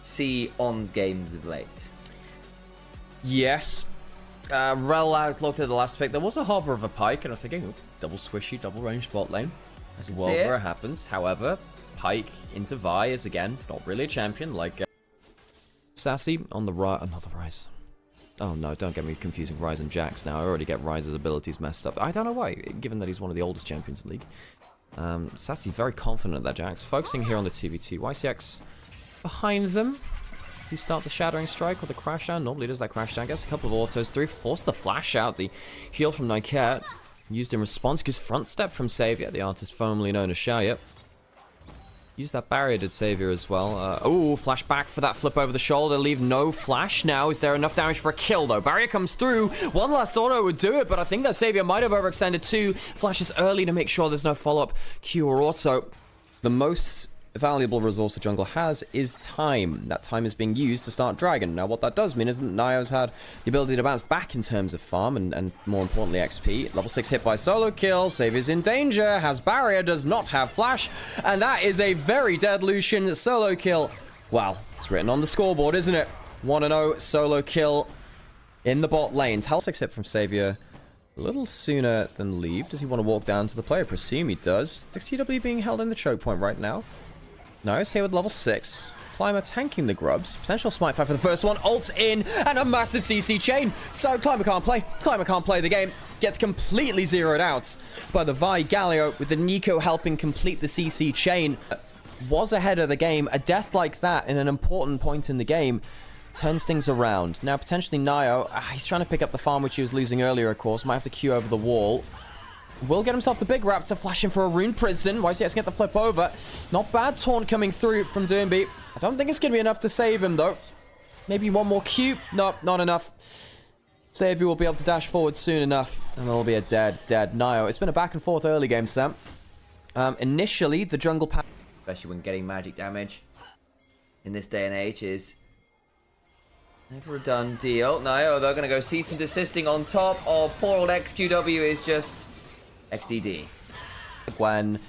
see On's games of late? Yes. Rel outlooked at the last pick. There was a hover of a Pyke, and I was thinking, oh, double swishy, double range bot lane. As well, where it happens. However, Pyke into Vi is, again, not really a champion, like... Sassy on the right... Another Rise. Oh no, don't get me confusing Rise and Jax now. I already get Rise's abilities messed up. I don't know why, given that he's one of the oldest champions in the league. Sassy very confident at that Jax. Focusing here on the 2v2. YCX behind them. Does he start the Shattering Strike or the Crash Down? Normally does that Crash Down. Gets a couple of autos through. Force the Flash out. The heal from Nyket. Used in response. Goes front step from Savior, the artist formerly known as Shaya. Use that barrier, did Savior as well. Oh, flash back for that flip over the shoulder. Leave no flash now. Is there enough damage for a kill, though? Barrier comes through. One last auto would do it, but I think that Savior might have overextended too. Flashes early to make sure there's no follow-up Q or auto. The most valuable resource the jungle has is time. That time is being used to start Dragon. Now, what that does mean is that Nio's had the ability to bounce back in terms of farm and more importantly, XP. Level 6 hit by solo kill. Savior's in danger. Has barrier. Does not have flash. And that is a very dead Lucian solo kill. Wow. It's written on the scoreboard, isn't it? 1-0 solo kill in the bot lane. Level 6 hit from Savior a little sooner than leave. Does he want to walk down to the player? Presume he does. The CW being held in the choke point right now. Nice here with level 6. Climber tanking the grubs. Potential smite fight for the first one. Ults in and a massive CC chain. So Climber can't play. Climber can't play the game. Gets completely zeroed out by the Vi Galio with the Nico helping complete the CC chain. Was ahead of the game. A death like that in an important point in the game turns things around. Now potentially Nio, he's trying to pick up the farm which he was losing earlier, of course. Might have to queue over the wall. Will get himself the big raptor, flashing for a rune prison. YCX get the flip over. Not bad taunt coming through from Doomby. I don't think it's going to be enough to save him, though. Maybe one more Q. Nope, not enough. Savior will be able to dash forward soon enough. And it'll be a dead Nio. It's been a back and forth early game, Sam. Initially, the jungle pack... Especially when getting magic damage in this day and age is never a done deal. Nio, they're going to go cease and desisting on top of poor old XQW is just... XDD. Gwen,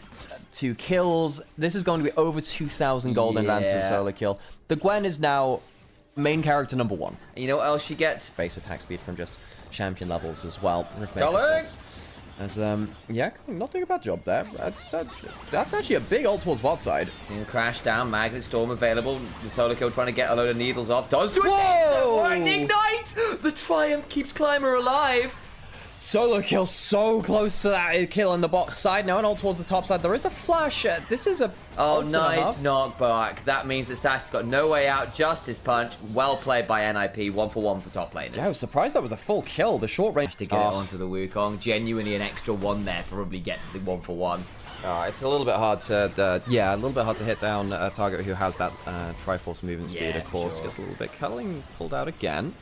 2 kills. This is going to be over 2,000 gold advantage of solo kill. The Gwen is now main character number 1. You know what else she gets? Base attack speed from just champion levels as well. Darling! As, yeah, not doing a bad job there. That's actually a big ult towards bot side. Crash down, Magnet Storm available. The solo kill trying to get a load of needles off. Does do it! Whoa! Ignite! The Triumph keeps Climber alive. Solo kill so close to that kill on the bot side. Now an ult towards the top side. There is a flash. This is a... Oh, nice knockback. That means that Sassy's got no way out. Justice punch. Well played by NIP. 1 for 1 for top laners. Yeah, I was surprised that was a full kill. The short range to get it onto the Wukong. Genuinely an extra 1 there. Probably gets the 1 for 1. It's a little bit hard to, yeah, a little bit hard to hit down a target who has that Triforce movement speed, of course. Sure. Gets a little bit culling pulled out again.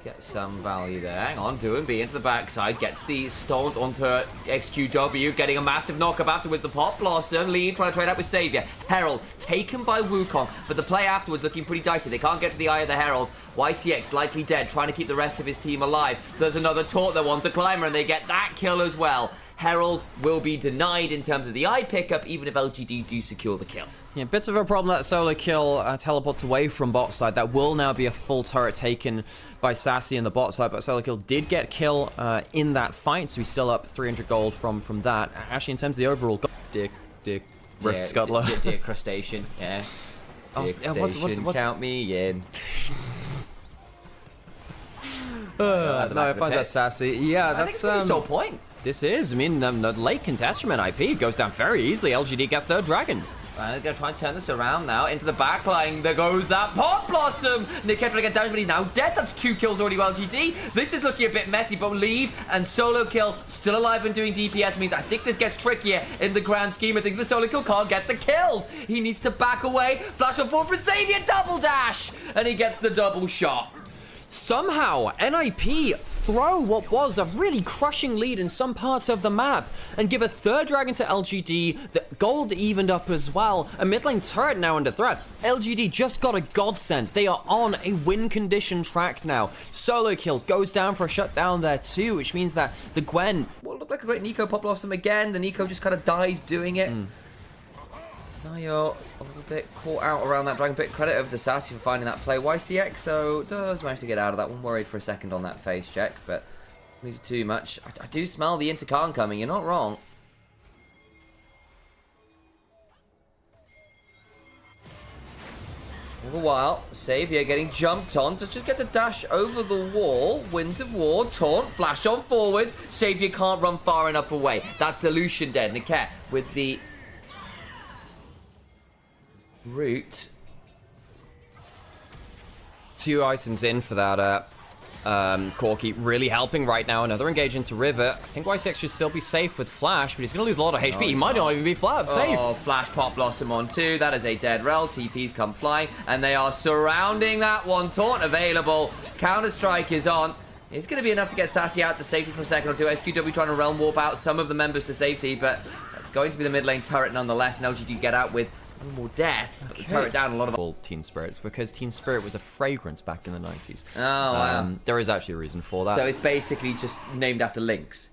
Get some value there. Hang on, Doomby into the backside. Gets the stunt onto XQW. Getting a massive knock-up after with the Pop Blossom. Lee trying to trade out with Savior. Herald taken by Wukong. But the play afterwards looking pretty dicey. They can't get to the eye of the Herald. YCX likely dead, trying to keep the rest of his team alive. There's another taunt that wants a Climber, and they get that kill as well. Herald will be denied in terms of the eye pickup, even if LGD do secure the kill. Yeah, bits of a problem that solo kill teleports away from bot side. That will now be a full turret taken by Sassy in the bot side, but solo kill did get kill in that fight, so he's still up 300 gold from that. Actually, in terms of the overall gold, Rift Scuttler. Dear Crustacean, yeah. What's count me in. No, I find that Sassy. Yeah, that's the sole point. This is, I mean, the late contest from NIP goes down very easily. LGD gets third dragon. They're going to try and turn this around now. Into the backline, there goes that Pop Blossom. Nick trying to get damage, but he's now dead. That's 2 kills already with LGD. This is looking a bit messy, but Leave and solo kill still alive and doing DPS means I think this gets trickier in the grand scheme of things. But solo kill can't get the kills. He needs to back away. Flash on forward for Savior, double dash, and he gets the double shot. Somehow, NIP throw what was a really crushing lead in some parts of the map and give a third dragon to LGD. The gold evened up as well. A mid lane turret now under threat. LGD just got a godsend. They are on a win condition track now. Solo kill goes down for a shutdown there too, which means that the Gwen... Well, looked like a great Nico Pop Blossom again. The Nico just kind of dies doing it. Now you're a little bit caught out around that Dragon Pit. Credit over to Sassy for finding that play. YCX, though, does manage to get out of that one. Worried for a second on that face check, but not too much. I do smell the intercon coming. You're not wrong. All the while, Xavier getting jumped on. Just get to dash over the wall. Winds of War, taunt, flash on forwards. Xavier can't run far enough away. That's the Lucian dead. Niket with the root. 2 items in for that Corki, really helping right now. Another engage into River. I think YCX should still be safe with Flash, but he's going to lose a lot of HP. He might not even be safe. Oh, Flash Pop Blossom on 2. That is a dead rel. TP's come flying, and they are surrounding that one. Taunt available. Counter-Strike is on. It's going to be enough to get Sassy out to safety for a second or two. SQW trying to realm warp out some of the members to safety, but that's going to be the mid lane turret nonetheless. And LGD get out with no more deaths, but the turret down a lot of Teen Spirits, because Teen Spirit was a fragrance back in the 90s. Oh, wow. There is actually a reason for that. So it's basically just named after Lynx.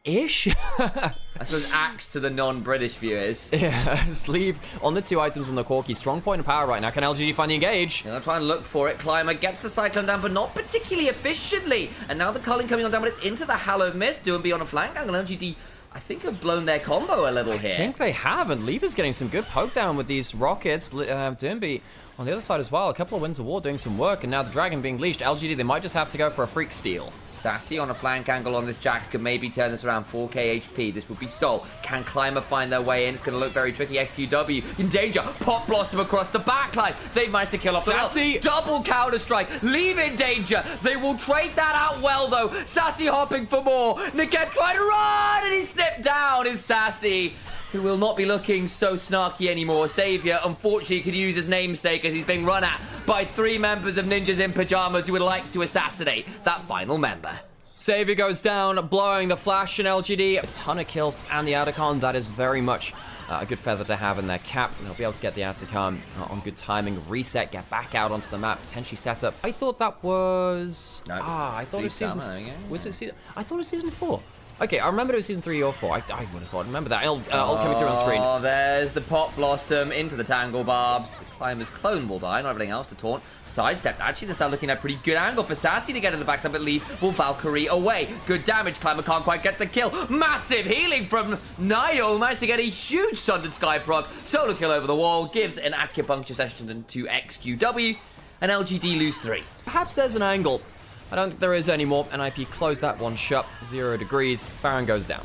Ish? I suppose axe to the non-British viewers. Yeah, sleeve on the 2 items on the Corki. Strong point of power right now. Can LGD find the engage? They'll try and look for it. Climber gets the Cyclone down, but not particularly efficiently. And now the culling coming on down, but it's into the Hallowed Mist. Do and be on a flank angle. LGD, I think, have blown their combo a little here. I think they have, and Lever's getting some good poke down with these rockets. Doomby on the other side as well. A couple of Winds of War doing some work, and now the Dragon being leashed. LGD, they might just have to go for a Freak Steal. Sassy on a flank angle on this Jax could maybe turn this around. 4k HP. This would be Soul. Can Climber find their way in? It's going to look very tricky. XQW in danger. Pop Blossom across the backline. They've managed to kill off Sassy. Double Counter-Strike. Leave in danger. They will trade that out well, though. Sassy hopping for more. Niket trying to run, and he slipped down. Is Sassy, who will not be looking so snarky anymore. Xavier, unfortunately, could use his namesake as he's being run at by 3 members of Ninjas in Pyjamas who would like to assassinate that final member. Xavier goes down, blowing the Flash and LGD. A ton of kills and the Atacon. That is very much a good feather to have in their cap. They'll be able to get the Atacon on good timing, reset, get back out onto the map, potentially set up. I thought that was... No, I thought it was season... yeah. Was it season... I thought it was season 4. Okay, I remember it was season 3 or 4. I would have thought. Remember that. I'll coming through on screen. Oh, there's the Pop Blossom into the Tangle Barbs. The Climber's clone will die, not everything else to taunt. Sidestepped. Actually, they start looking at a pretty good angle for Sassy to get in the backside, but leave will Valkyrie away. Good damage. Climber can't quite get the kill. Massive healing from Nio. Managed to get a huge Sundered Sky proc. Solo kill over the wall. Gives an acupuncture session to XQW. And LGD lose 3. Perhaps there's an angle. I don't think there is anymore. NIP close that one shut. 0 degrees. Baron goes down.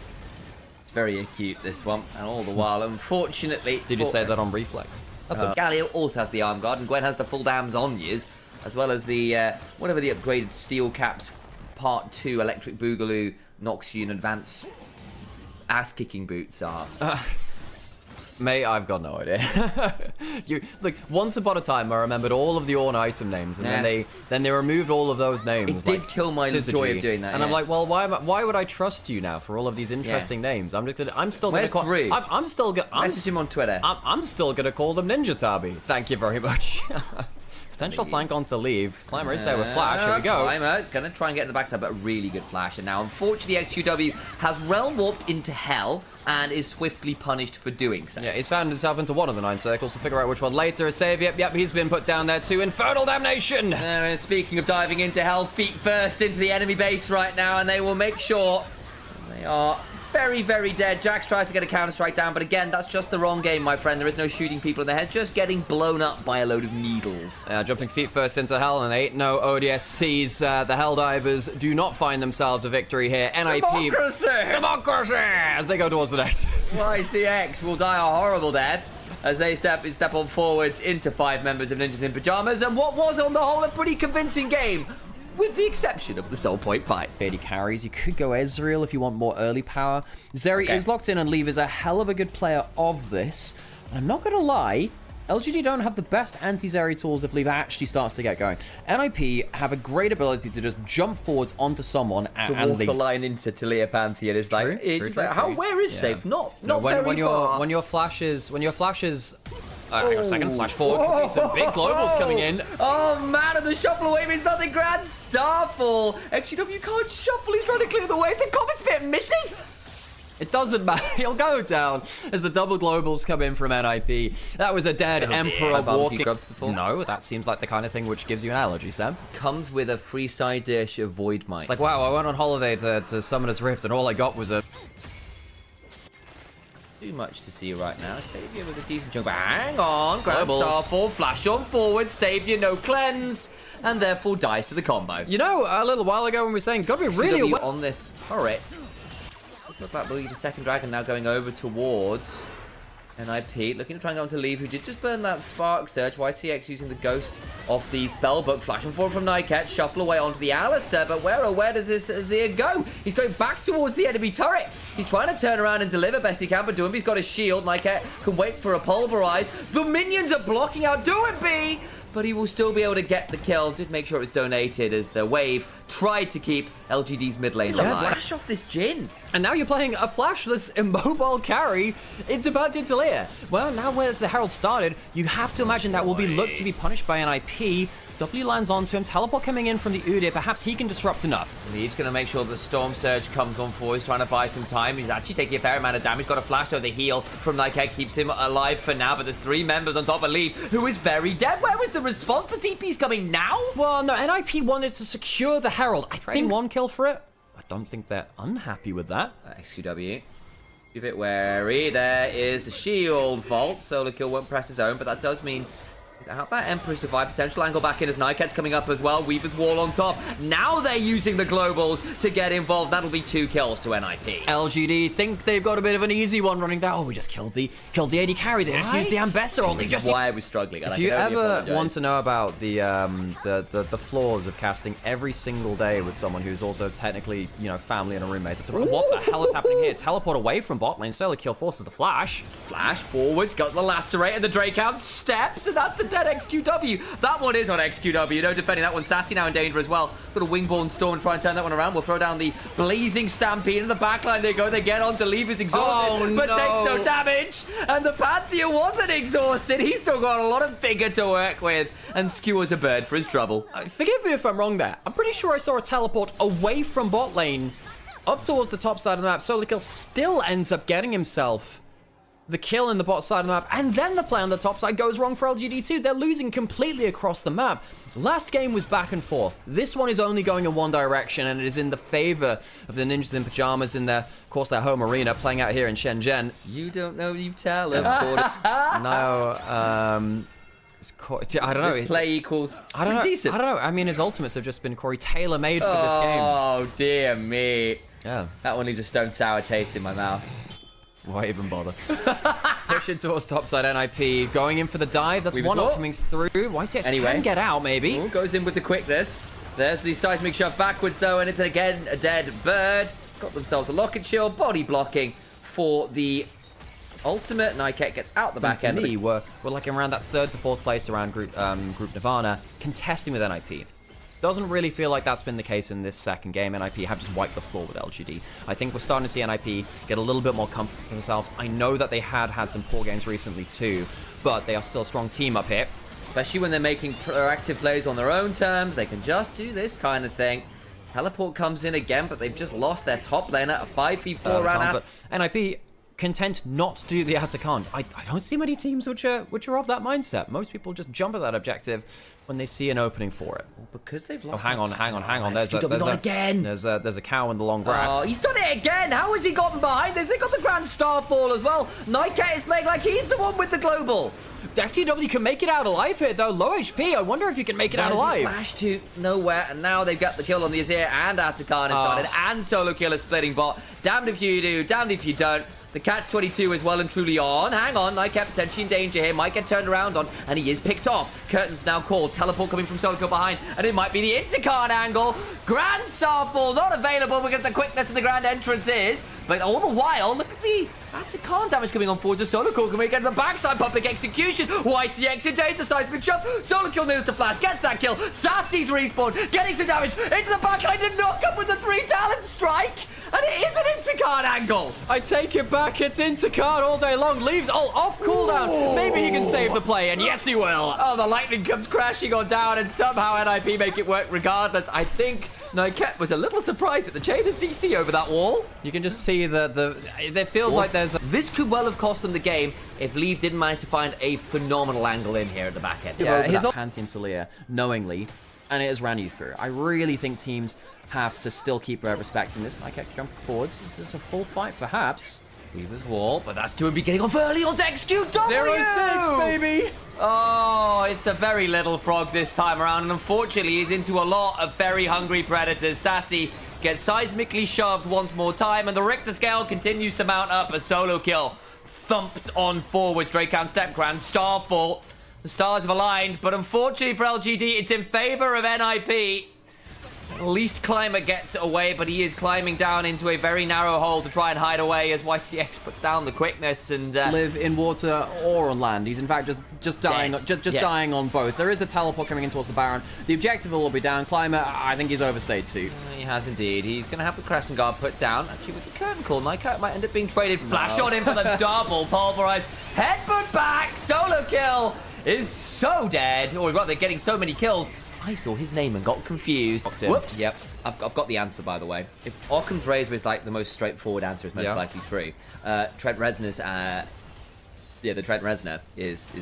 It's very acute, this one. And all the while, unfortunately... Did you say that on reflex? That's what Galio also has the arm guard, and Gwen has the full damns on years, as well as the, whatever the upgraded Steel Caps Part 2 Electric Boogaloo Noxian Advance ass-kicking boots are. Mate, I've got no idea. Look, once upon a time, I remembered all of the Ornn item names, and then they removed all of those names. It did kill my joy of doing that. And I'm like, well, why would I trust you now for all of these interesting names? I'm still going to call. I'm still going. Message him on Twitter. I'm still going to call them Ninja Tabi. Thank you very much. Potential flank on to leave. Climber is there with Flash. Here we go. Climber gonna try and get in the backside, but a really good Flash. And now, unfortunately, XQW has realm warped into hell and is swiftly punished for doing so. Yeah, he's found himself into one of the 9 circles to figure out which one later. Save. Yep, he's been put down there too. Infernal Damnation. And speaking of diving into hell, feet first into the enemy base right now, and they will make sure they are very, very dead. Jax tries to get a Counter-Strike down, but again, that's just the wrong game, my friend. There is no shooting people in the head, just getting blown up by a load of needles. Jumping feet first into hell, and 8-0 ODSCs. The Helldivers do not find themselves a victory here. NIP. Democracy! As they go towards the net. YCX will die a horrible death as they step on forwards into 5 members of Ninjas in Pyjamas, and what was on the whole a pretty convincing game, with the exception of the Soul Point fight. 80 carries. You could go Ezreal if you want more early power. Zeri is locked in, and Leave is a hell of a good player of this. And I'm not going to lie, LGD don't have the best anti-Zeri tools if Leave actually starts to get going. NIP have a great ability to just jump forwards onto someone and walk leave. the line into Talia Pantheon is like, where is safe? Not when very far. When your flash is hang on a second, flash forward. Could be some big globals coming in. Oh man, and the shuffle away means nothing. Grand Starfall. XQW can't shuffle. He's trying to clear the way. The Comet Pit misses. It doesn't matter. He'll go down as the double globals come in from NIP. That was a dead Emperor walking. No, that seems like the kind of thing which gives you an allergy, Sam. Comes with a free side dish of Void Might. It's like, wow, I went on holiday to Summoner's Rift and all I got was a... Too much to see right now. Savior with a decent jump. But hang on. Grand Starfall. Flash on forward. Savior, no cleanse. And therefore dies to the combo. You know, a little while ago when we were saying, gotta be really on this turret. Does look like we'll lead a second dragon now going over towards NIP. Looking to try and go on to leave, who did just burn that Spark Surge. YCX using the ghost of the spellbook. Flash on forward from Nightcat. Shuffle away onto the Alistair. But where does this Azir go? He's going back towards the enemy turret. He's trying to turn around and deliver best he can, but Doombee's got his shield. Nightcat can wait for a pulverize. The minions are blocking out Doombe, but he will still be able to get the kill. Did make sure it was donated as the wave tried to keep LGD's mid lane alive. Flash off this Jhin. And now you're playing a flashless immobile carry into bad Tintalia. Well, now where's the Herald started, you have to imagine that will be looked to be punished by NIP. W lands onto him, teleport coming in from the Udyr, perhaps he can disrupt enough. He's going to make sure the Storm Surge comes on forward. He's trying to buy some time. He's actually taking a fair amount of damage. Got a flash over the heal from Nightcat, keeps him alive for now, but there's 3 members on top of Leaf, who is very dead. Where was the response? The TP's coming now? Well, no, NIP wanted to secure the Herald. I think 1 kill for it. I don't think they're unhappy with that. XQW. Be a bit wary. There is the shield vault. Solo kill won't press his own, but that does mean that Emperor's Divide potential angle back in as Nightcat's coming up as well. Weaver's Wall on top. Now they're using the globals to get involved. That'll be 2 kills to NIP. LGD think they've got a bit of an easy one running down. Oh, we just killed the AD carry. They just used the Ambassador. Or they just... why I was struggling. If you ever want to know about the flaws of casting every single day with someone who's also technically, you know, family and a roommate, what the hell is happening here? Teleport away from bot lane. Solo kill forces the flash. Flash forwards, got the lacerate, and the Drake out steps, and that's a dead XQW. That one is on XQW. No defending that one. Sassy now in danger as well. Got a Wingborn Storm to try and turn that one around. We'll throw down the Blazing Stampede in the backline. They go. They get on to leave. He's exhausted, but takes no damage. And the Pantheon wasn't exhausted. He's still got a lot of vigor to work with and skewers a bird for his trouble. Forgive me if I'm wrong there. I'm pretty sure I saw a teleport away from bot lane up towards the top side of the map. Solo kill still ends up getting himself the kill in the bot side of the map, and then the play on the top side goes wrong for LGD2. They're losing completely across the map. Last game was back and forth. This one is only going in one direction, and it is in the favor of the Ninjas in Pyjamas in their, of course, their home arena, playing out here in Gen.G. You don't know, you tell him. No, I don't know. This play equals I don't know. decent. I don't know. I mean, his ultimates have just been Corey tailor-made for this game. Oh dear me. Yeah. That one leaves a stone sour taste in my mouth. Why even bother? Pushing towards topside NIP, going in for the dive. That's one up coming through. YCX can get out, maybe. Ooh, goes in with the quickness. There's the seismic shove backwards, though, and it's again a dead bird. Got themselves a locket shield, body blocking for the ultimate. Nightcat gets out the back end. We're like around that 3rd to 4th place around Group Nirvana, contesting with NIP. Doesn't really feel like that's been the case in this second game. NIP have just wiped the floor with LGD. I think we're starting to see NIP get a little bit more comfort for themselves. I know that they had some poor games recently too, but they are still a strong team up here. Especially when they're making proactive plays on their own terms. They can just do this kind of thing. Teleport comes in again, but they've just lost their top laner. A 5v4 ran out. NIP content not to do the Atacant. I don't see many teams which are of that mindset. Most people just jump at that objective when they see an opening for it. Well, because they've lost. Oh, hang on. There's a cow in the long grass. Oh, he's done it again. How has he gotten behind this? They got the Grand Starfall as well. Nightcat is playing like he's the one with the global. XQW can make it out alive here, though. Low HP. I wonder if you can make it out alive. Flash to nowhere, and now they've got the kill on the Azir, and Atacant has started, and Solo Kill is splitting bot. Damned if you do, damned if you don't. The catch-22 is well and truly on. Hang on, Nightcat potentially in danger here. Might get turned around on, and he is picked off. Curtains now called. Teleport coming from Solo Kill behind, and it might be the Intercard angle. Grand Starfall not available because the quickness of the Grand Entrance is. But all the while, look at the Atacant damage coming on forward to Solo Kill. Can we get the backside public execution? YCX in danger, seismic jump. Solo Kill needs to flash, gets that kill. Sassy's respawn, getting some damage into the backline to knock up with the 3 talent strike. And it is an Intercard angle. I take it back. It's Intercard all day long. Leaves all off cooldown. Ooh. Maybe he can save the play, and yes, he will. Oh, the lightning comes crashing on down, and somehow NIP make it work regardless. I think Nightcat was a little surprised at the chain of CC over that wall. You can just see it feels like there's This could well have cost them the game if Leave didn't manage to find a phenomenal angle in here at the back end. Yeah, his Pantheon to Leah knowingly, and it has ran you through. I really think teams have to still keep respecting this. Nightcat jumping forwards. It's a full fight, perhaps. Weaver's wall, but that's doing be getting off early on XQW! 0-6, baby! Oh, it's a very little frog this time around, and unfortunately he's into a lot of very hungry predators. Sassy gets seismically shoved once more time, and the Richter scale continues to mount up. A solo kill thumps on forwards. Dracan Stepgran, Starfall. The stars have aligned, but unfortunately for LGD, it's in favor of NIP. At least Climber gets away, but he is climbing down into a very narrow hole to try and hide away as YCX puts down the quickness and live in water or on land. He's in fact just dying, dying on both. There is a teleport coming in towards the Baron. The objective will be down. Climber, I think he's overstayed too. He has indeed. He's going to have the Crescent Guard put down. Actually, with the curtain call, Nightcat might end up being traded. Flash on him for the double pulverized. Headbutt back. Solo kill is so dead. Oh, they're getting so many kills. I saw his name and got confused. Whoops. Yep. I've got the answer, by the way. If Occam's razor is like the most straightforward answer, is most likely true. Trent Reznor's, the Trent Reznor is a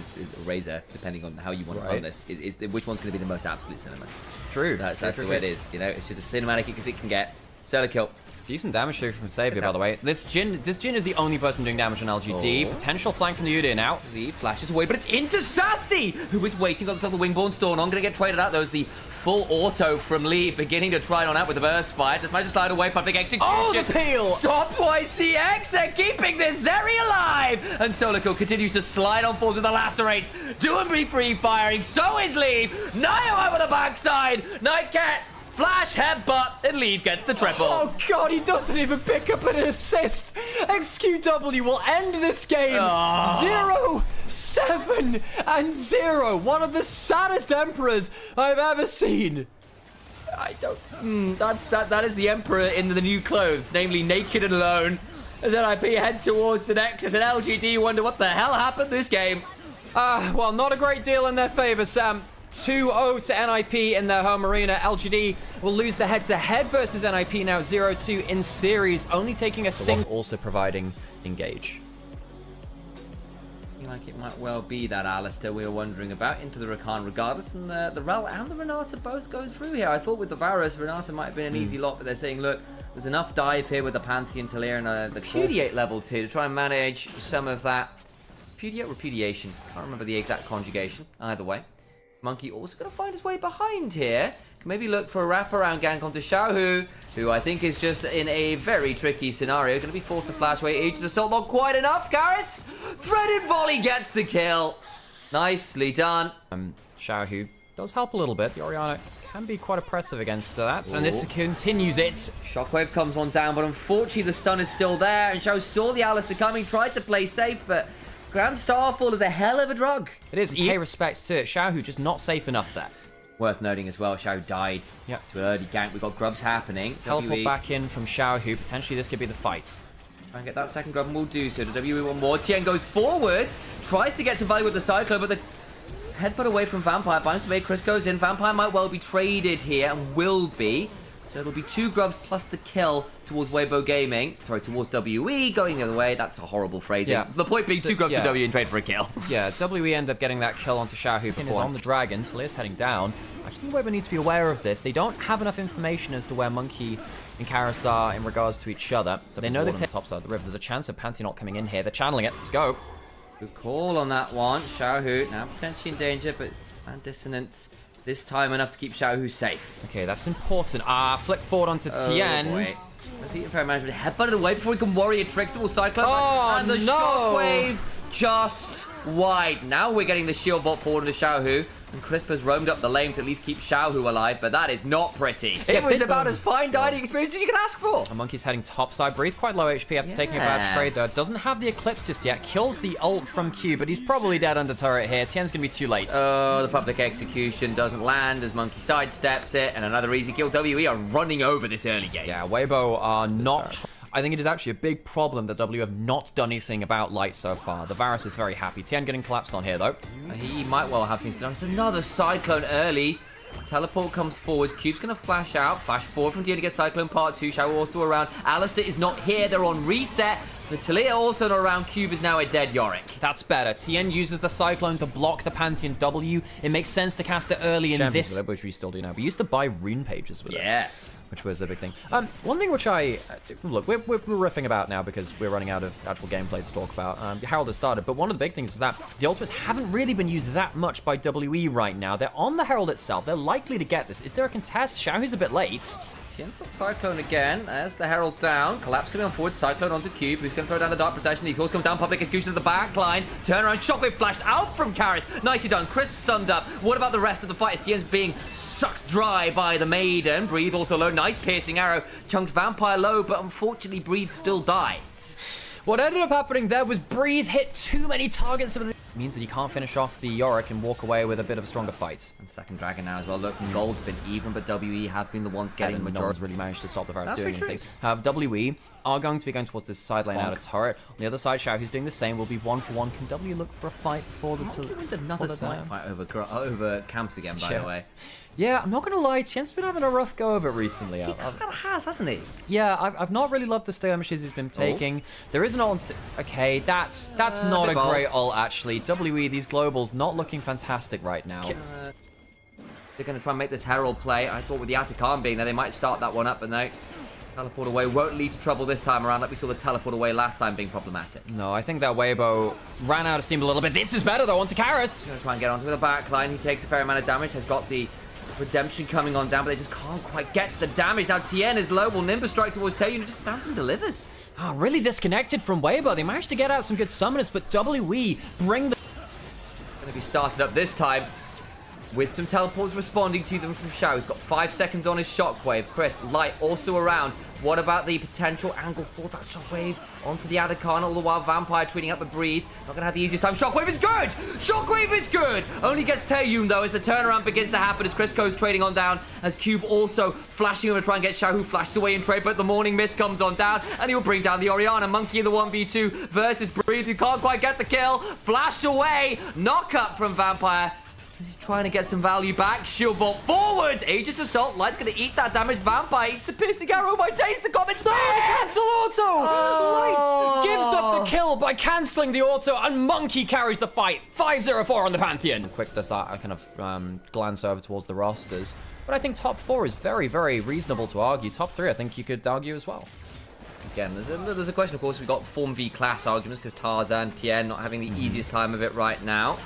razor, depending on how you want to run this. Is which one's going to be the most absolute cinema? True. That's the way it is. You know, it's just as cinematic as it can get. Solo kill. Decent damage here from Savior, by the way. This Jin is the only person doing damage on LGD. Potential flank from the Udyr now. He flashes away, but it's into Sassy, who is waiting on the Wingborne Storm. I'm going to get traded out. There was the full auto from Lee, beginning to try it on out with the burst fire. Just managed to slide away. Perfect execution. Oh, the peel! Stop YCX. They're keeping this Zeri alive. And Solico continues to slide on forward with the lacerates. Doing be free firing. So is Lee. Nio over the backside. Nightcat. Flash, headbutt, and Leave gets the triple. Oh god, he doesn't even pick up an assist. XQW will end this game. 0-7-0. One of the saddest Emperors I've ever seen. I don't... that is the Emperor in the new clothes, namely naked and alone. As NIP head towards the Nexus, and LGD wonder what the hell happened this game. Well, not a great deal in their favor, Sam. 2-0 to NIP in their home arena. LGD will lose the head-to-head versus NIP now 0-2 in series, only taking a single. Also providing engage. I feel like it might well be that Alistair we were wondering about into the Rakan regardless, and the Rel and the Renata both go through here. I thought with the Varus, Renata might have been an easy lot, but they're saying, look, there's enough dive here with the Pantheon, Talir, and the Repudiate level 2 to try and manage some of that. Repudiate or repudiation? Can't remember the exact conjugation. Either way. Monkey also going to find his way behind here. Can maybe look for a wraparound gank onto Xiaohu, who I think is just in a very tricky scenario. Going to be forced to flash away. Aegis Assault not quite enough. Garrus, threaded volley gets the kill. Nicely done. Xiaohu does help a little bit. The Orianna can be quite oppressive against that, and this continues it. Shockwave comes on down, but unfortunately the stun is still there, and Xiao saw the Alistair coming, tried to play safe, but Grand Starfall is a hell of a drug. It is. Pay respects to it. Xiaohu just not safe enough there. Worth noting as well, Xiao died to an early gank. We've got grubs happening. Teleport back in from Xiaohu. Potentially this could be the fight. Try and get that second grub, and we'll do so. The WWE one more. Tien goes forwards, tries to get some value with the Cyclone, but the headbutt away from Vampire. Finds the way Chris goes in. Vampire might well be traded here, and will be. So it'll be 2 grubs plus the kill towards Weibo Gaming. Sorry, towards WE going the other way. That's a horrible phrasing. Yeah. The point being 2 grubs to WE and trade for a kill. Yeah, WE end up getting that kill onto Xiaohu before on the Dragon. Talir's heading down. I think Weibo needs to be aware of this. They don't have enough information as to where Monkey and Karis are in regards to each other. They know they've taken the top side of the river. There's a chance of Pantheon not coming in here. They're channeling it. Let's go. Good call on that one. Xiaohu now potentially in danger, but man dissonance. This time enough to keep Xiaohu safe. Okay, that's important. Flick forward onto Tien. Boy. Let's eat fair management. Headbutted away before he can warrior tricks towards Cyclone. And the no! Shockwave just wide. Now we're getting the shield bot forward into Xiaohu. And Crispa's roamed up the lane to at least keep Xiaohu alive, but that is not pretty. It was about as fine dining experience as you can ask for. And Monkey's heading topside. Breathe quite low HP after taking a bad trade, though. Doesn't have the Eclipse just yet. Kills the ult from Q, but he's probably dead under turret here. Tien's going to be too late. Oh, the public execution doesn't land as Monkey sidesteps it. And another easy kill. WE are running over this early game. Yeah, Weibo are not... I think it is actually a big problem that W have not done anything about Light so far. The Varus is very happy. Tien getting collapsed on here, though. He might well have things to do. It's another Cyclone early. Teleport comes forward. Cube's going to flash out. Flash forward from TN to get Cyclone Part 2. Shadow also around. Alistair is not here. They're on reset. Natalia also not around. Cube is now a dead Yorick. That's better. TN uses the Cyclone to block the Pantheon W. It makes sense to cast it early in this. Which we still do now. We used to buy rune pages with it. Yes. Which was a big thing. One thing which I... Look, we're riffing about now because we're running out of actual gameplay to talk about. Harold has started, but one of the big things is that the ultimates haven't really been used that much by WE right now. They're on the Herald itself. They're likely to get this. Is there a contest? Xiaohu's a bit late. Tien's got Cyclone again. There's the Herald down. Collapse coming on forward. Cyclone onto Cube, who's going to throw down the Dark Procession. The exhaust comes down. Public execution at the back line. Turnaround. Shockwave flashed out from Karis. Nicely done. Crisp stunned up. What about the rest of the fight? As Tien's being sucked dry by the Maiden. Breathe also low. Nice piercing arrow. Chunked Vampire low, but unfortunately Breathe still died. What ended up happening there was Breathe hit too many targets. It means that you can't finish off the Yorick and walk away with a bit of a stronger fight. And second Dragon now as well. Look, Gold's been even, but WE have been the ones getting the majority. No one's really managed to stop the Varus doing true. anything. WE are going to be going towards this side lane out of turret. On the other side, Xiao, who's doing the same, will be 1-for-1. Can W look for a fight before the... Another slight fight over camps again, by the way. Yeah, I'm not going to lie, Tien's been having a rough go of it recently. He kind of has, hasn't he? Yeah, I've not really loved the skirmishes he's been taking. There is an ult... Okay, that's not a great ult, actually. WE, these globals, not looking fantastic right now. They're going to try and make this Herald play. I thought with the Atacama being there, they might start that one up, but no. Teleport away won't lead to trouble this time around, like we saw the teleport away last time being problematic. No, I think that Weibo ran out of steam a little bit. This is better, though, onto Karis. Going to try and get onto the back line. He takes a fair amount of damage, has got the... Redemption coming on down, but they just can't quite get the damage. Now Tien is low. Will Nimbus strike towards Taeyun, just stands and delivers. Oh, really disconnected from Weibo. They managed to get out some good summoners, but WE bring the... Going to be started up this time with some teleports responding to them from Xiao. He's got 5 seconds on his shockwave. Crisp, Light also around. What about the potential angle for that shockwave onto the Adakana? All the while Vampire treating up with Breathe. Not going to have the easiest time. Shockwave is good! Shockwave is good! Only gets Taeyun though as the turnaround begins to happen as Chris goes trading on down. As Cube also flashing over to try and get Xiao, who flashes away in trade, but the Morning Mist comes on down and he will bring down the Orianna. Monkey in the 1v2 versus Breathe, who can't quite get the kill. Flash away! Knock up from Vampire. He's trying to get some value back. Shield vault forward. Aegis Assault. Light's going to eat that damage. Vampire eats the piercing arrow. My taste the comments. No, the cancel auto! Light gives up the kill by cancelling the auto, and Monkey carries the fight. 5-0-4 on the Pantheon. Quick does that. I kind of glance over towards the rosters. But I think top 4 is very, very reasonable to argue. Top 3, I think you could argue as well. Again, there's a question, of course. We've got Form V class arguments because Tarzan, Tien not having the easiest time of it right now.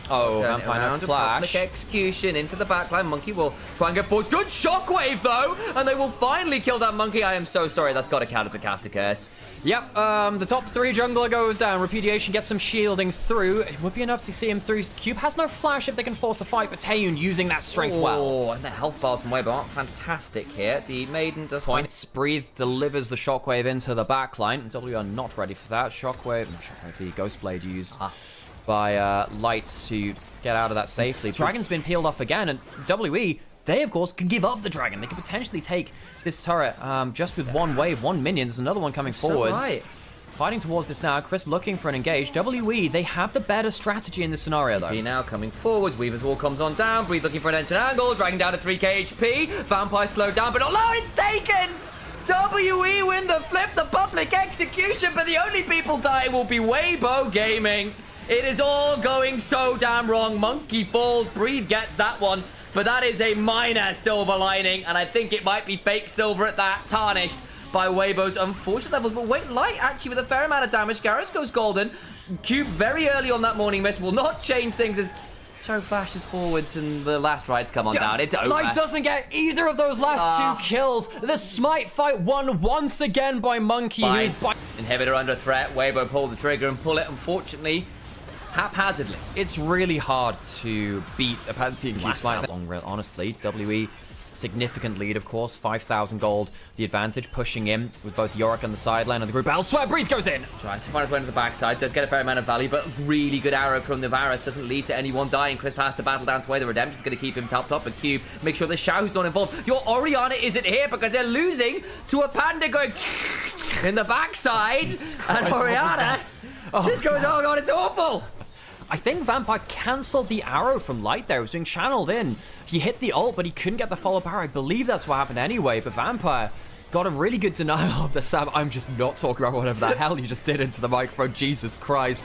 Oh, Vampire flash. Public execution into the backline. Monkey will try and get forward. Good shockwave, though! And they will finally kill that Monkey. I am so sorry. That's got to count as a caster curse. Yep, the top 3 jungler goes down. Repudiation gets some shielding through. It would be enough to see him through. Cube has no flash if they can force a fight, but Taeyun using that strength well. Oh, and the health bars from Weibo aren't fantastic here. The Maiden does points. Breathe delivers the shockwave into the backline. W are not ready for that. Shockwave, the Ghostblade used by Light to get out of that safely. Dragon's been peeled off again, and WE, they of course can give up the Dragon. They could potentially take this turret just with one wave, one minion. There's another one coming forwards. Right. Fighting towards this now. Crisp looking for an engage. WE, they have the better strategy in this scenario, though. Now coming forwards. Weaver's Wall comes on down. Breathe looking for an engine angle. Dragon down to 3k HP. Vampire slowed down, but oh, it's taken! WE win the flip, the public execution, but the only people dying will be Weibo Gaming. It is all going so damn wrong. Monkey falls. Breathe gets that one. But that is a minor silver lining. And I think it might be fake silver at that. Tarnished by Weibo's unfortunate levels. But wait, Light actually with a fair amount of damage. Garrus goes golden. Cube very early on that Morning Mist will not change things as Cho flashes forwards and the last rides come on down. It's over. Light doesn't get either of those last 2 kills. The Smite fight won once again by Monkey. Inhibitor under threat. Weibo pulled the trigger and pull it. Unfortunately, haphazardly. It's really hard to beat a Pantheon Q Smite long rail, honestly. WE, significant lead, of course. 5,000 gold. The advantage pushing in with both Yorick on the sideline and the group. Elsewhere, Breathe goes in. Tries to find his way into the backside. Does get a fair amount of value, but really good arrow from the Varus. Doesn't lead to anyone dying. Crisp has to battle down to where the Redemption's going to keep him top. But Cube, make sure the Xiao's not involved. Your Orianna isn't here because they're losing to a Panda going in the backside. And Orianna just goes, oh god, it's awful. I think Vampire cancelled the arrow from Light there. It was being channeled in. He hit the ult, but he couldn't get the follow-up arrow. I believe that's what happened anyway, but Vampire got a really good denial of the Sam. I'm just not talking about whatever the hell you just did into the microphone. Jesus Christ.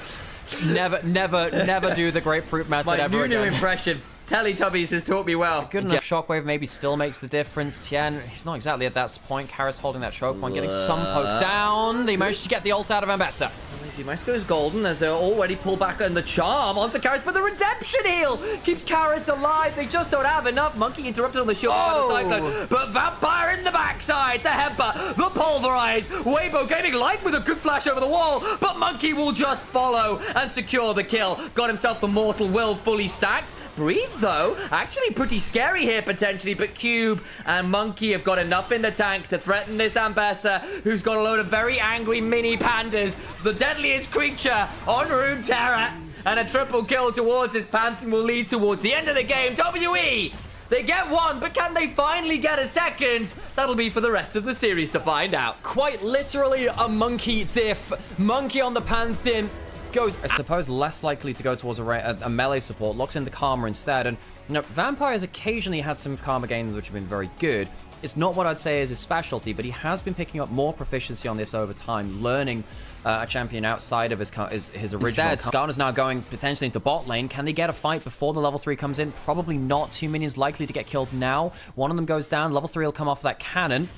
Never do the grapefruit method ever again. My new impression. Teletubbies has taught me well. Good enough shockwave maybe still makes the difference. Tien, he's not exactly at that point. Karras holding that choke point, getting some poke down. They managed to get the ult out of Ambessa. Dimash goes golden as they're already pulled back on the charm onto Karras, but the redemption heal keeps Karras alive. They just don't have enough. Monkey interrupted on the shield by the cyclone, but Vampire in the backside. The Hemper, the Pulverize. Weibo gaining life with a good flash over the wall, but Monkey will just follow and secure the kill. Got himself the Mortal Will fully stacked. Breathe, though, actually pretty scary here potentially, but Cube and Monkey have got enough in the tank to threaten this Ambessa, who's got a load of very angry mini pandas, the deadliest creature on Rune Terror, and a triple kill towards his Pantheon will lead towards the end of the game. WE! They get one, but can they finally get a second? That'll be for the rest of the series to find out. Quite literally a Monkey diff. Monkey on the Pantheon goes, I suppose, less likely to go towards a melee support, locks in the Karma instead. And, you know, Vampire has occasionally had some Karma gains which have been very good. It's not what I'd say is his specialty, but he has been picking up more proficiency on this over time, learning a champion outside of his original. Instead, Skarner's now going potentially into bot lane. Can they get a fight before the level 3 comes in? Probably not. 2 minions likely to get killed now. One of them goes down. Level 3 will come off that cannon.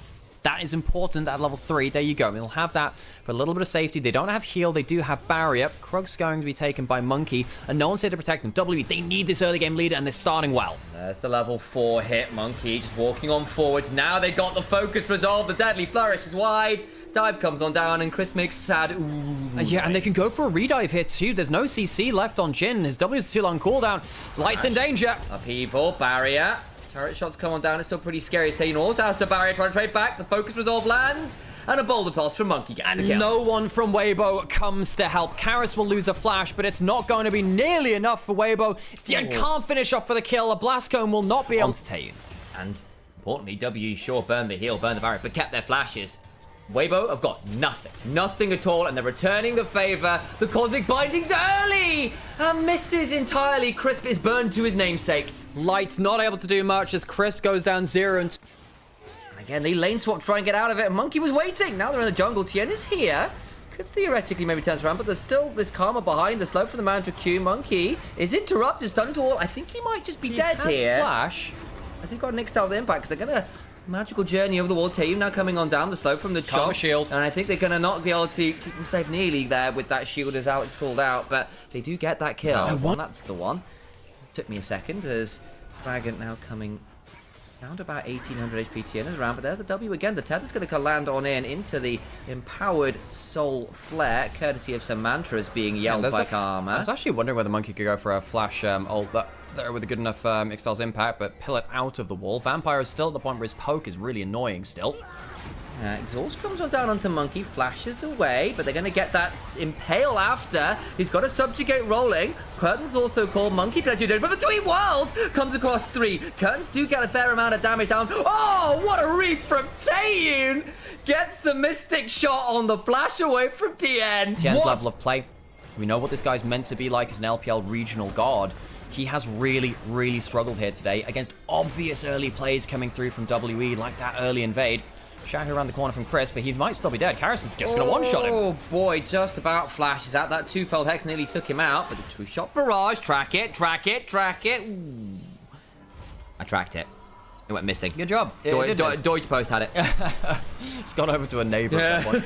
That is important at level 3. There you go. They'll have that for a little bit of safety. They don't have heal. They do have barrier. Krug's going to be taken by Monkey, and no one's here to protect them. WE, they need this early game lead, and they're starting well. There's the level 4 hit. Monkey just walking on forwards. Now they got the focus resolved. The deadly flourish is wide. Dive comes on down, and Chris makes sad. Ooh, yeah, nice. And they can go for a redive here too. There's no CC left on Jin. His W is too long cooldown. Light's in danger. People, barrier. Turret shots come on down. It's still pretty scary. Tayin also has to barrier, trying to trade back. The focus resolve lands, and a boulder toss from Monkey gets the kill. And no one from Weibo comes to help. Karras will lose a flash, but it's not going to be nearly enough for Weibo. Tien can't finish off for the kill. A blast cone will not be able to Tayin. And importantly, W sure burned the heal, burned the barrier, but kept their flashes. Weibo have got nothing at all, and they're returning the favor. The Cosmic Binding's early and misses entirely. Crisp is burned to his namesake. Light's not able to do much as Chris goes down 0 and again, they lane swap to try and get out of it. Monkey was waiting. Now they're in the jungle. Tien is here. Could theoretically maybe turn around, but there's still this Karma behind. The slow for the manager Q. Monkey is interrupted, stunned to all. I think he might just be dead here. Flash. Has he got Nick Styles impact? Because they're gonna magical journey over the wall. Tayin now coming on down. The slow from the chop. Shield. And I think they're gonna not be able to keep him safe nearly there with that shield as Alex called out. But they do get that kill. And that's the one. Took me a second as Dragon now coming down to about 1800 HP. Tien is around, but there's a W again. The tether's going to land on in into the empowered soul flare, courtesy of some mantras being yelled by Karma. I was actually wondering whether Monkey could go for a flash ult there with a good enough Ixtal's impact, but pill it out of the wall. Vampire is still at the point where his poke is really annoying still. Exhaust comes on down onto Monkey, flashes away, but they're going to get that impale after. He's got a subjugate rolling. Curtains also called Monkey plenty did, but Between Worlds comes across 3. Curtains do get a fair amount of damage down. Oh, what a reef from Tayin! Gets the Mystic shot on the flash away from Tien. Tien's level of play. We know what this guy's meant to be like as an LPL regional god. He has really, really struggled here today against obvious early plays coming through from WE, like that early invade. Shadow around the corner from Chris, but he might still be dead. Karras is just going to one-shot him. Oh, boy, just about flashes out. That two-fold Hex nearly took him out, but the two-shot barrage. Track it. Ooh. I tracked it. It went missing. Good job. Deutsche Post had it. It's gone over to a neighbor at that point.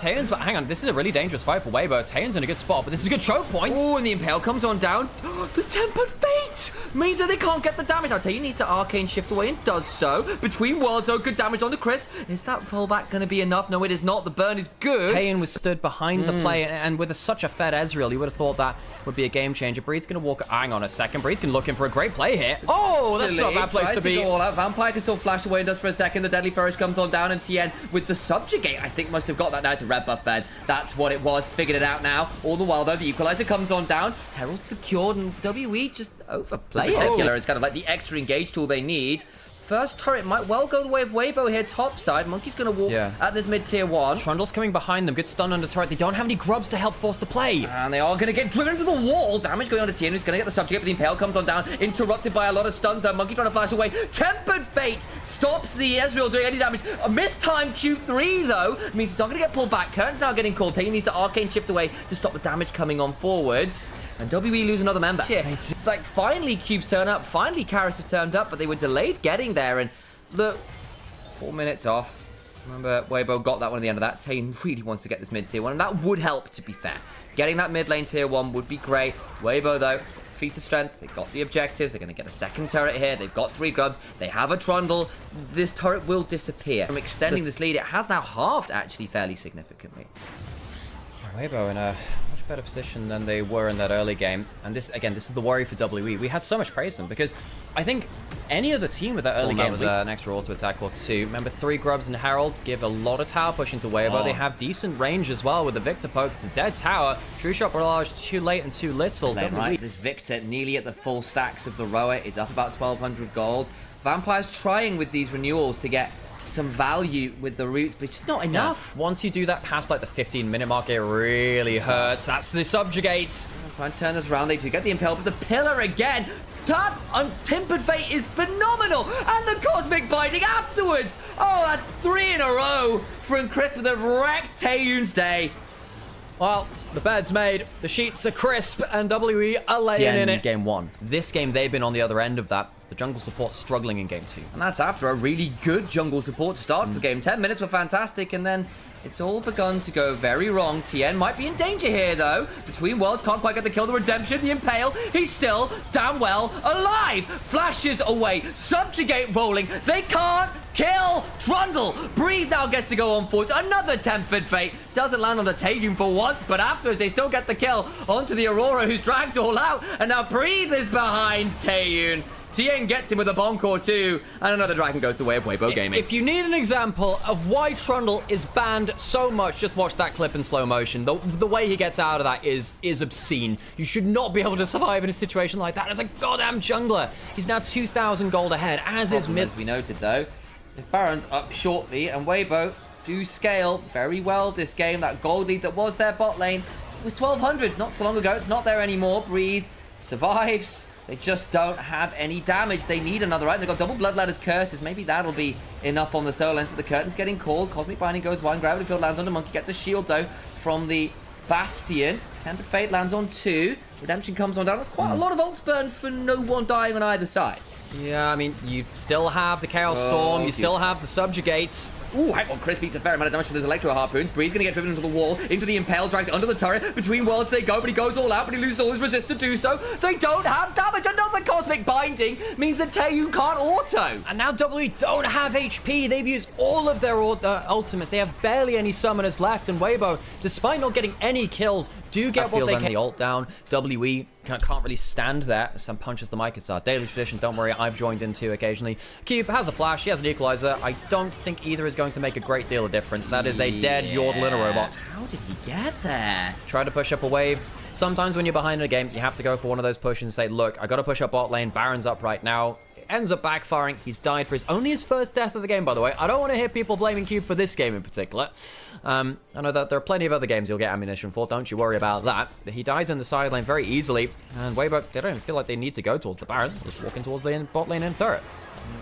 Tayon's, but hang on, this is a really dangerous fight for Weibo. Tayon's in a good spot, but this is a good choke point. Oh, and the Impale comes on down. The Tempered Fate means that they can't get the damage. Now, Tayon needs to Arcane Shift away and does so. Between Worlds, though, good damage on the Chris. Is that pullback going to be enough? No, it is not. The burn is good. Tayon was stood behind the play, and with such a fed Ezreal, you would have thought that would be a game changer. Breed's going to walk. Hang on a second. Breed's going to look in for a great play here. Oh, that's not a bad place to be. Go all out. Vampire can still flash away and does for a second. The Deadly Flourish comes on down, and Tien with the Subjugate, I think, must have got that now to red buff Ben. That's what it was. Figured it out now. All the while, though, the Equalizer comes on down. Herald secured, and WE just overplay. In particular, it's kind of like the extra engage tool they need. first turret might well go the way of Weibo here, top side. Monkey's going to walk at this mid-tier 1. Trundle's coming behind them. Good stun under turret. They don't have any grubs to help force the play. And they are going to get driven into the wall. Damage going on to Tien, who's going to get the subject, but the Impale comes on down, interrupted by a lot of stuns there. Monkey trying to flash away. Tempered Fate stops the Ezreal doing any damage. A mistimed Q3, though, means he's not going to get pulled back. Kern's now getting called. Taylor needs to Arcane Shift away to stop the damage coming on forwards. And WE lose another member. Like, finally Cubes turn up. Finally Karras has turned up, but they were delayed getting there. And look, 4 minutes off. Remember, Weibo got that one at the end of that. Tane really wants to get this mid-tier 1, and that would help, to be fair. Getting that mid lane tier 1 would be great. Weibo, though, feat of strength. They've got the objectives. They're going to get a second turret here. They've got 3 grubs. They have a Trundle. This turret will disappear. From extending this lead, it has now halved, actually, fairly significantly. Weibo in a much better position than they were in that early game. And this, again, this is the worry for WE. We had so much praise them because I think any other team with that early game with an extra auto attack or 2. Remember, 3 grubs and Herald give a lot of tower push into Weibo. They have decent range as well with the Victor poke. It's a dead tower. True Shot Barrage too late and too little. Right, this Victor nearly at the full stacks of the Roa is up about 1,200 gold. Vampire's trying with these renewals to get some value with the roots, but it's just not enough. Once you do that past like the 15-minute mark, it really hurts. That's the subjugates. Try and turn this around. They do get the Impale, but the pillar again. That Tempered Fate is phenomenal, and the Cosmic Binding afterwards. Oh, that's 3 in a row from Chris with a wrecked Taeyun's day. Well, the bed's made, the sheets are crisp, and WE are laying in it. Game 1. This game, they've been on the other end of that. The jungle support struggling in game 2. And that's after a really good jungle support start for game. 10 minutes were fantastic, and then it's all begun to go very wrong. Tien might be in danger here, though. Between Worlds, can't quite get the kill. The Redemption, the Impale. He's still damn well alive. Flashes away. Subjugate rolling. They can't kill Trundle. Breathe now gets to go on forward. Another Tempered Fate. Doesn't land on the Taeyun for once, but afterwards they still get the kill onto the Aurora, who's dragged all out. And now Breathe is behind Taeyun. Tien gets him with a bonk or 2, and another dragon goes the way of Weibo Gaming. If you need an example of why Trundle is banned so much, just watch that clip in slow motion. The way he gets out of that is obscene. You should not be able to survive in a situation like that as a goddamn jungler. He's now 2,000 gold ahead, as is mid. As we noted, though, this Baron's up shortly, and Weibo do scale very well this game. That gold lead that was their bot lane was 1,200 not so long ago. It's not there anymore. Breathe survives. They just don't have any damage. They need another item. They've got double Bloodletter's curses. Maybe that'll be enough on the solo lens, but the curtain's getting called. Cosmic Binding goes 1. Gravity Field lands on the Monkey. Gets a shield, though, from the Bastion. Tempered Fate lands on 2. Redemption comes on down. That's quite a lot of ults burn for no one dying on either side. Yeah, I mean, you still have the Chaos Storm. You still have the Subjugates. Ooh, hang on, Chris beats a fair amount of damage from those Electro Harpoons. Breathe gonna get driven into the wall, into the Impale, dragged under the turret. Between Worlds they go, but he goes all out, but he loses all his resist to do so. They don't have damage. Another Cosmic Binding means that Taeyun can't auto. And now WE don't have HP. They've used all of their ultimates. They have barely any summoners left, and Weibo, despite not getting any kills, do get what they can. The ult down. WE can't really stand there. Some punches the mic. It's our daily tradition. Don't worry, I've joined in too occasionally. Cube has a flash. He has an equalizer. I don't think either is going to make a great deal of difference. That is a dead Yordle in a robot. How did he get there? Try to push up a wave. Sometimes when you're behind in a game, you have to go for one of those pushes and say, look, I got to push up bot lane. Baron's up right now. It ends up backfiring. He's died for only his first death of the game, by the way. I don't want to hear people blaming Cube for this game in particular. I know that there are plenty of other games you'll get ammunition for. Don't you worry about that. He dies in the side lane very easily. And Weibo, they don't even feel like they need to go towards the Baron. They're just walking towards the bot lane and turret.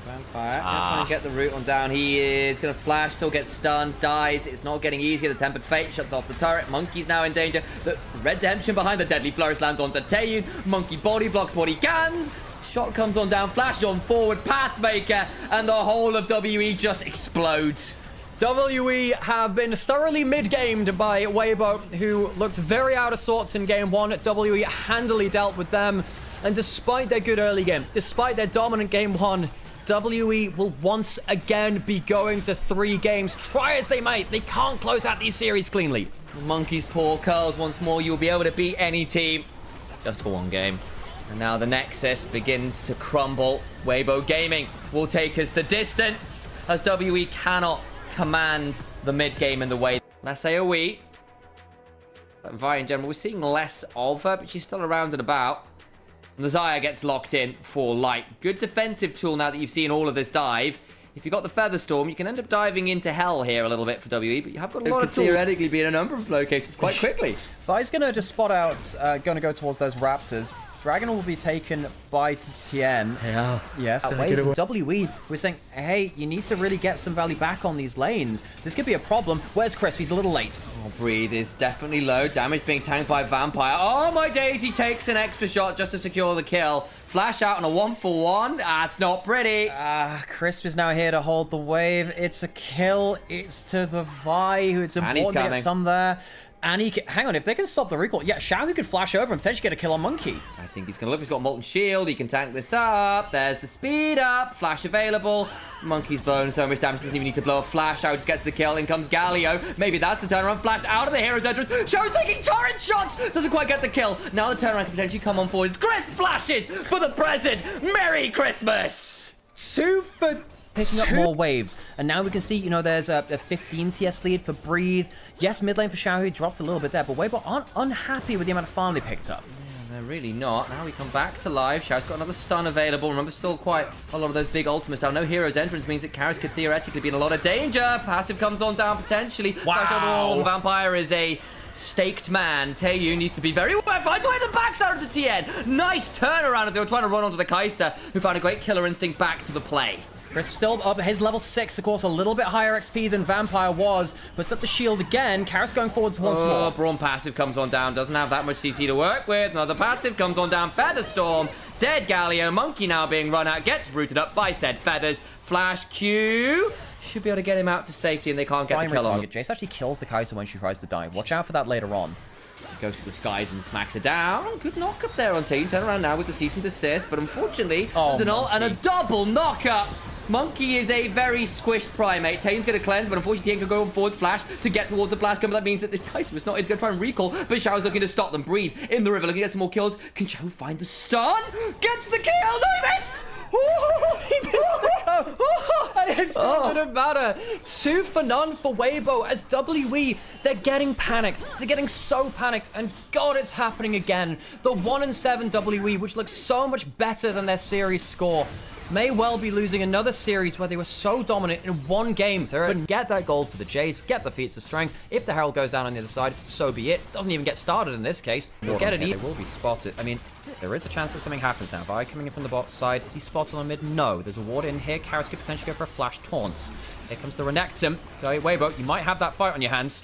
Vampire, trying to get the root on down. He is going to flash, still gets stunned, dies. It's not getting easier. The Tempered Fate shuts off the turret. Monkey's now in danger. The Redemption behind the Deadly Flourish lands onto Taeyun. Monkey body blocks what he can. Shot comes on down, flash on forward, Pathmaker, and the whole of WE just explodes. WE have been thoroughly mid-gamed by Weibo, who looked very out of sorts in game 1. WE handily dealt with them. And despite their good early game, despite their dominant game 1, WE will once again be going to 3 games. Try as they might, they can't close out these series cleanly. Monkey's poor curls once more. You'll be able to beat any team just for 1 game. And now the Nexus begins to crumble. Weibo Gaming will take us the distance as WE cannot command the mid-game in the way. Let's say we. Vi in general, we're seeing less of her, but she's still around and about. The Zaya gets locked in for Light. Good defensive tool now that you've seen all of this dive. If you've got the Feather Storm, you can end up diving into hell here a little bit for WE, but you have got a lot of tools. Theoretically be in a number of locations quite quickly. Vi's going to just spot out, going to go towards those Raptors. Dragon will be taken by Tien. Yeah. Yes. Away from WE, we're saying, hey, you need to really get some value back on these lanes. This could be a problem. Where's Crisp? He's a little late. Oh, Breathe is definitely low. Damage being tanked by Vampire. Oh, my days, he takes an extra shot just to secure the kill. Flash out on a 1-for-1. That's not pretty. Crisp is now here to hold the wave. It's a kill. It's to the Vi, who it's important to get some there. And he can, hang on, if they can stop the recall, yeah, Xiao could flash over and potentially get a kill on Monkey. I think he's going to live. He's got Molten Shield. He can tank this up. There's the speed up. Flash available. Monkey's blown so much damage. Doesn't even need to blow a flash out. Just gets the kill. In comes Galio. Maybe that's the turnaround. Flash out of the hero's entrance. Xiao's taking torrent shots. Doesn't quite get the kill. Now the turnaround can potentially come on forward. Chris flashes for the present. Merry Christmas. 2 for picking up more waves. And now we can see, you know, there's a 15 CS lead for Breathe. Yes, mid lane for Xiao, he dropped a little bit there, but Weibo aren't unhappy with the amount of farm they picked up. They're really not. Now we come back to live. Xiao's got another stun available. Remember, still quite a lot of those big ultimates down. No hero's entrance means that Karras could theoretically be in a lot of danger. Passive comes on down potentially. Flash overall. Vampire is a staked man. Taeyu needs to be very well. Finds away the backside of the Tien. Nice turnaround as they were trying to run onto the Kai'Sa, who found a great killer instinct back to the play. Crisp still up, his level 6, of course, a little bit higher XP than Vampire was. Puts up the shield again. Karras going forwards once more. Brawn passive comes on down. Doesn't have that much CC to work with. Another passive comes on down. Feather Storm. Dead Galio. Monkey now being run out. Gets rooted up by said Feathers. Flash Q. Should be able to get him out to safety and they can't get the kill on. Jace actually kills the Kai'Sa when she tries to dive. Watch out for that later on. Goes to the skies and smacks her down. Good knock up there on Taeyu. Turn around now with the cease and desist. But unfortunately, there's an ult and a double knock up. Monkey is a very squished primate. Taeyu's going to cleanse, but unfortunately Tien can go on forward flash to get towards the blast gun. But that means that this Kai'Sa is not. He's going to try and recall, but Xiao's looking to stop them. Breathe in the river, looking to get some more kills. Can Xiao find the stun? Gets the kill. No, he missed. He missed the go. And it still didn't matter. 2 for none for Weibo as WE, they're getting panicked. They're getting so panicked, and God, it's happening again. The 1-7 WE, which looks so much better than their series score, may well be losing another series where they were so dominant in one game. But get that gold for the Jays, get the feats of strength. If the Herald goes down on the other side, so be it. Doesn't even get started in this case. You'll get it. They will be spotted. I mean, there is a chance that something happens now. Vi coming in from the bot side. Is he spotted on mid? No. There's a ward in here. Karras could potentially go for a flash taunts. Here comes the Renekton. So, Weibo, you might have that fight on your hands.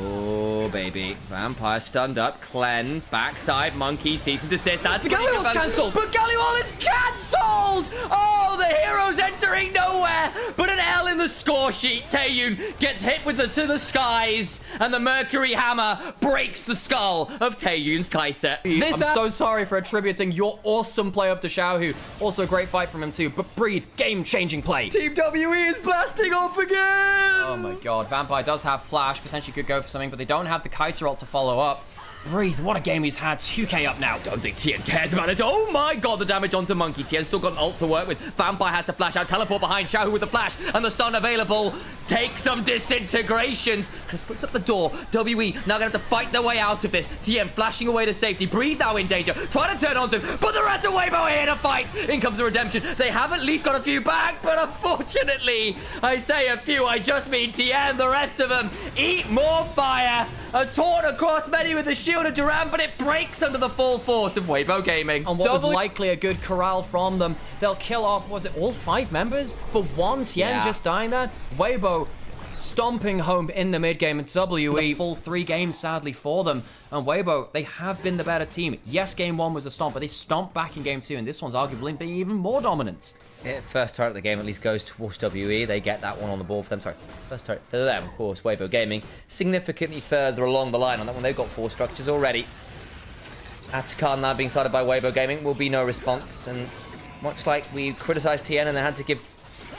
Oh, baby. Vampire stunned up. Cleanse. Backside. Monkey. Cease and desist. That's the Galio cancelled. But Galio is cancelled. Oh, the hero's entering nowhere. But an L in the score sheet. Taeyu gets hit with it to the skies. And the Mercury Hammer breaks the skull of Taeyun's Kai'Sa. I'm so sorry for attributing your awesome play up to Xiaohu. Also a great fight from him too. But Breathe, game-changing play. Team WE is blasting off again. Oh my god. Vampire does have flash. Potentially could go for something, but they don't have the Kai'Sa ult to follow up. Breathe, what a game he's had. 2k up now. Don't think Tien cares about this. Oh my god, the damage onto Monkey. Tien's still got an ult to work with. Vampire has to flash out. Teleport behind Xiao with the flash. And the stun available. Take some disintegrations. Chris puts up the door. WE now going to have to fight their way out of this. Tien flashing away to safety. Breathe now in danger. Trying to turn onto him. But the rest of Weibo are here to fight. In comes the redemption. They have at least got a few back. But unfortunately, I say a few. I just mean Tien. The rest of them eat more fire. A taunt across many with the shield of Duran, but it breaks under the full force of Weibo Gaming. And what was likely a good corral from them. They'll kill off, was it all 5 members? For one, Tien just dying there. Weibo stomping home in the mid game, and WE full 3 games sadly for them. And Weibo, they have been the better team. Yes, game 1 was a stomp, but they stomped back in game 2, and this one's arguably being even more dominant. First turret of the game at least goes towards WE. They get that one on the board for them. Sorry, first turret for them, of course. Weibo Gaming significantly further along the line on that one. They've got 4 structures already. Atakan now being started by Weibo Gaming will be no response. And much like we criticised Tien and they had to give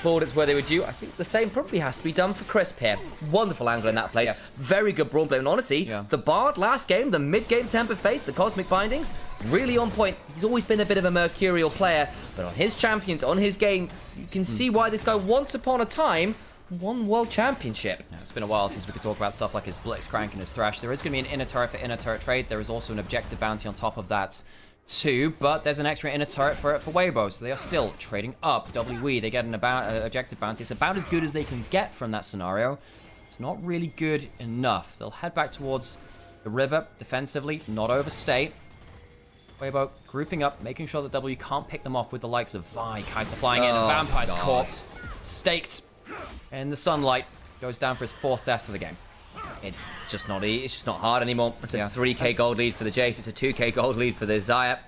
plaudits where they were due, I think the same probably has to be done for Crisp here. Wonderful angle in that place. Yes. Very good brawn play. And honestly, the Bard last game, the mid-game Temper Faith, the Cosmic Bindings, really on point. He's always been a bit of a mercurial player, but on his champions, on his game, you can see why this guy once upon a time won World Championship. Yeah, it's been a while since we could talk about stuff like his Blitzcrank and his Thresh. There is going to be an inner turret for inner turret trade. There is also an objective bounty on top of that 2, but there's an extra inner turret for Weibo, so they are still trading up. WE, they get an objective bounty. It's about as good as they can get from that scenario. It's not really good enough. They'll head back towards the river defensively, not overstay. Weibo grouping up, making sure that W can't pick them off with the likes of Vi. Kaiser flying in, and Vampire's caught, staked in the sunlight. Goes down for his 4th death of the game. It's just not hard anymore. It's a 3k gold lead for the Jace. It's a 2k gold lead for the Xayah.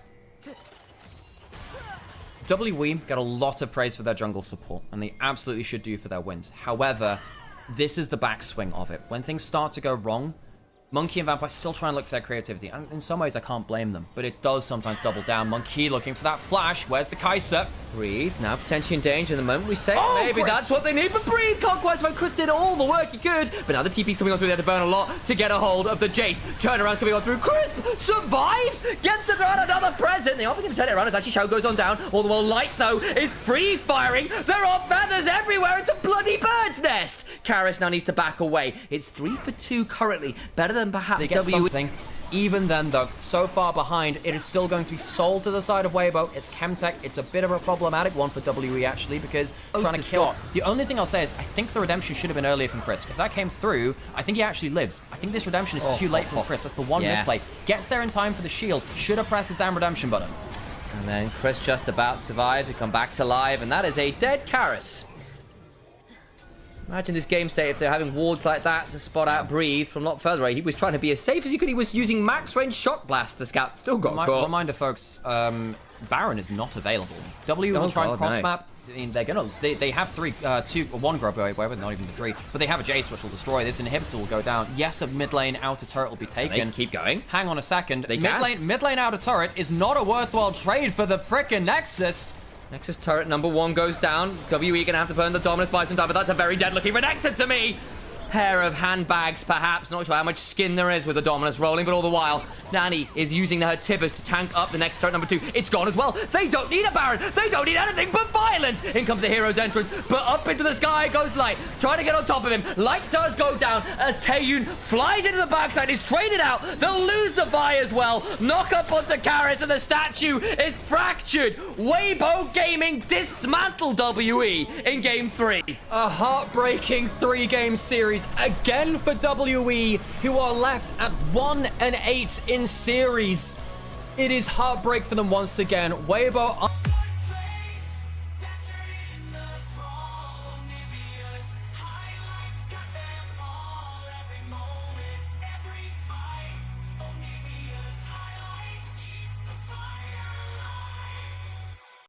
WE get a lot of praise for their jungle support, and they absolutely should do for their wins. However, this is the backswing of it. When things start to go wrong, Monkey and Vampire still try and look for their creativity, and in some ways I can't blame them, but it does sometimes double down. Monkey looking for that flash. Where's the Kaiser? Breathe, now potentially in danger. The moment we say maybe Chris. that's what they need, but Breathe can't quite survive. Chris did all the work he could, but now the TP's coming on through there to burn a lot to get a hold of the Jace. Turnaround's coming on through. Chris survives, gets to throw out another present. They are going to turn it around as actually Shao goes on down. All the while Light, though, is free firing. There are feathers everywhere. It's a bloody bird's nest. Karis now needs to back away. It's 3 for 2 currently. Better than perhaps They get WE. something. Even then, though, so far behind, it is still going to be sold to the side of Weibo. It's Chemtech. It's a bit of a problematic one for WE, actually, because trying to kill. The only thing I'll say is I think the redemption should have been earlier from Chris. If that came through, I think he actually lives. I think this redemption is too late from Chris. That's the one misplay. Gets there in time for the shield. Should have pressed his damn redemption button. And then Chris just about survived to come back to life, and that is a dead Karis. Imagine this game state if they're having wards like that to spot out Breathe from a lot further away. He was trying to be as safe as he could. He was using max range shot blast to scout. Still got caught. Reminder, folks, Baron is not available. W will try and cross map. I mean, they're gonna. They have one grub away, not even the 3. But they have a Jace which will destroy this. Inhibitor will go down. Yes, a mid lane outer turret will be taken. They can keep going. Hang on a second. They mid lane outer turret is not a worthwhile trade for the frickin' Nexus. Nexus turret number 1 goes down. WE gonna have to burn the Dominus by some time, but that's a very dead looking Renekton to me. Pair of handbags, perhaps. Not sure how much skin there is with the Dominus rolling, but all the while, Nani is using her Tivers to tank up the next turret number 2. It's gone as well. They don't need a Baron. They don't need anything but violence. In comes the hero's entrance, but up into the sky goes Light, trying to get on top of him. Light does go down as Taeyun flies into the backside. He's traded out. They'll lose the Vi as well. Knock up onto Karis, and the statue is fractured. Weibo Gaming dismantle WE in game 3. A heartbreaking 3-game series again for WE, who are left at 1-8 in series. It is heartbreak for them once again. Weibo